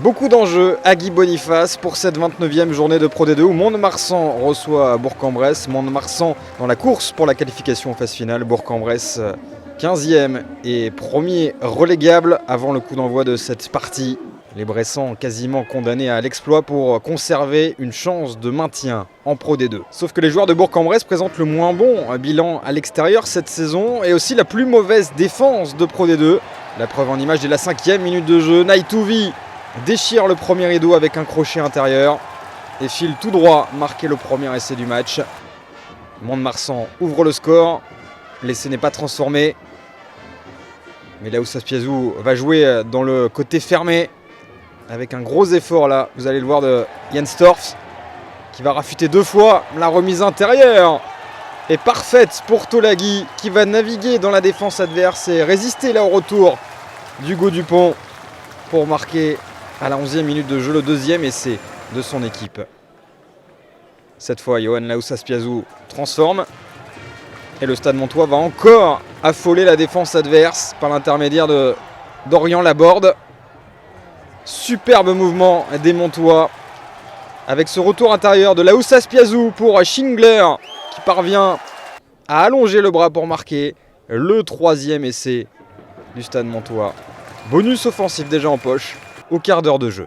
Beaucoup d'enjeux à Guy Boniface pour cette 29e journée de Pro D2 où Mont-de-Marsan reçoit Bourg-en-Bresse. Mont-de-Marsan dans la course pour la qualification en phase finale. Bourg-en-Bresse 15e et premier relégable avant le coup d'envoi de cette partie. Les Bressans quasiment condamnés à l'exploit pour conserver une chance de maintien en Pro D2. Sauf que les joueurs de Bourg-en-Bresse présentent le moins bon bilan à l'extérieur cette saison et aussi la plus mauvaise défense de Pro D2. La preuve en image dès la 5e minute de jeu. Naïtouvi déchire le premier rideau avec un crochet intérieur et file tout droit marquer le premier essai du match. Mont-de-Marsan ouvre le score. L'essai n'est pas transformé. Mais Laoussa Spiazou va jouer dans le côté fermé avec un gros effort là, vous allez le voir, de Jens Torfs qui va rafuter 2 fois. La remise intérieure est parfaite pour Tolagui qui va naviguer dans la défense adverse et résister là au retour d'Hugo Dupont pour marquer à la 11e minute de jeu le 2e essai de son équipe. Cette fois, Johan Laoussa Spiazou transforme et le Stade Montois va encore affoler la défense adverse par l'intermédiaire de Dorian Laborde. Superbe mouvement des Montois avec ce retour intérieur de Laoussa Spiazou pour Schingler qui parvient à allonger le bras pour marquer le 3e essai du Stade Montois. Bonus offensif déjà en poche au quart d'heure de jeu.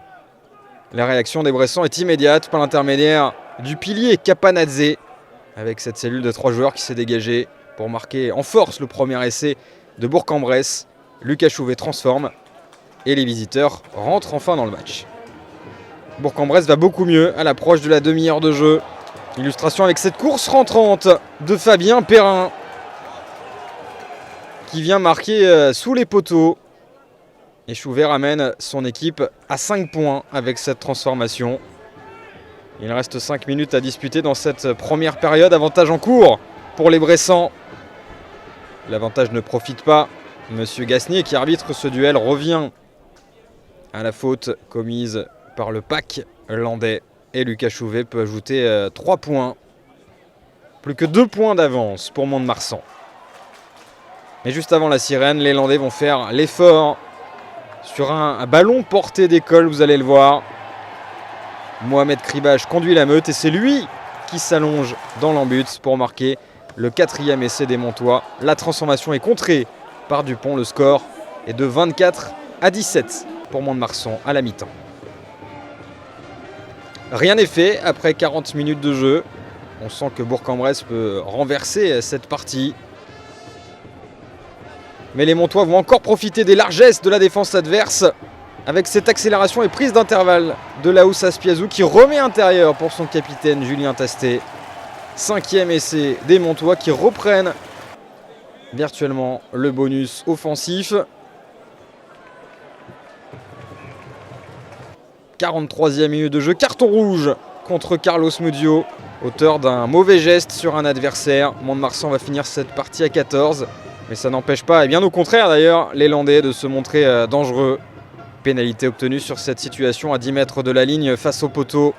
La réaction des Bressans est immédiate par l'intermédiaire du pilier Capanadze avec cette cellule de 3 joueurs qui s'est dégagée pour marquer en force le premier essai de Bourg-en-Bresse. Lucas Chouvet transforme et les visiteurs rentrent enfin dans le match. Bourg-en-Bresse va beaucoup mieux à l'approche de la demi-heure de jeu. Illustration avec cette course rentrante de Fabien Perrin qui vient marquer sous les poteaux. Et Chouvet ramène son équipe à 5 points avec cette transformation. Il reste 5 minutes à disputer dans cette première période. Avantage en cours pour les Bressans. L'avantage ne profite pas. Monsieur Gasnier qui arbitre ce duel revient à la faute commise par le pack landais. Et Lucas Chouvet peut ajouter 3 points. Plus que 2 points d'avance pour Mont-de-Marsan. Mais juste avant la sirène, les Landais vont faire l'effort sur un ballon porté d'école, vous allez le voir. Mohamed Kribach conduit la meute et c'est lui qui s'allonge dans l'embut pour marquer le 4e essai des Montois. La transformation est contrée par Dupont. Le score est de 24-17 pour Mont-de-Marsan à la mi-temps. Rien n'est fait après 40 minutes de jeu. On sent que Bourg-en-Bresse peut renverser cette partie. Mais les Montois vont encore profiter des largesses de la défense adverse avec cette accélération et prise d'intervalle de Laoussa Spiazou qui remet intérieur pour son capitaine Julien Tastet. 5e essai des Montois qui reprennent virtuellement le bonus offensif. 43e minute de jeu, carton rouge contre Carlos Mudio, auteur d'un mauvais geste sur un adversaire. Mont-de-Marsan va finir cette partie à 14. Mais ça n'empêche pas, et bien au contraire d'ailleurs, les Landais de se montrer dangereux. Pénalité obtenue sur cette situation à 10 mètres de la ligne face au poteau.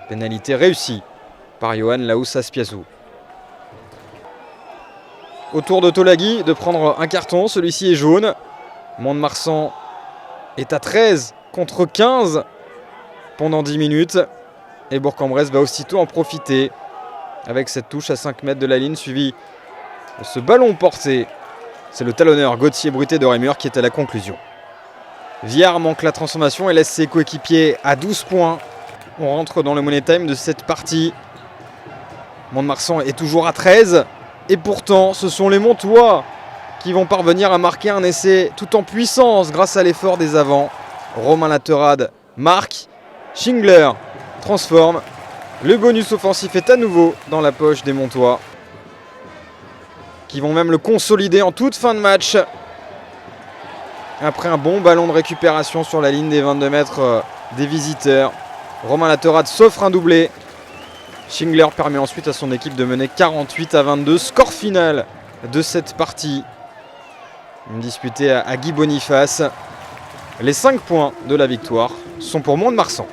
Pénalité réussie par Johan Laoussa Spiazou. Au tour de Tolagui de prendre un carton, celui-ci est jaune. Mont-de-Marsan est à 13 contre 15 pendant 10 minutes. Et Bourg-en-Bresse va aussitôt en profiter avec cette touche à 5 mètres de la ligne suivie. Ce ballon porté, c'est le talonneur Gauthier Bruté de Rémur qui est à la conclusion. Viard manque la transformation et laisse ses coéquipiers à 12 points. On rentre dans le money time de cette partie. Mont-de-Marsan est toujours à 13. Et pourtant, ce sont les Montois qui vont parvenir à marquer un essai tout en puissance grâce à l'effort des avants. Romain Laterade marque. Schingler transforme. Le bonus offensif est à nouveau dans la poche des Montois, qui vont même le consolider en toute fin de match. Après un bon ballon de récupération sur la ligne des 22 mètres des visiteurs. Romain Laterade s'offre un doublé. Schingler permet ensuite à son équipe de mener 48-22. Score final de cette partie disputée à Guy Boniface. Les 5 points de la victoire sont pour Mont-de-Marsan.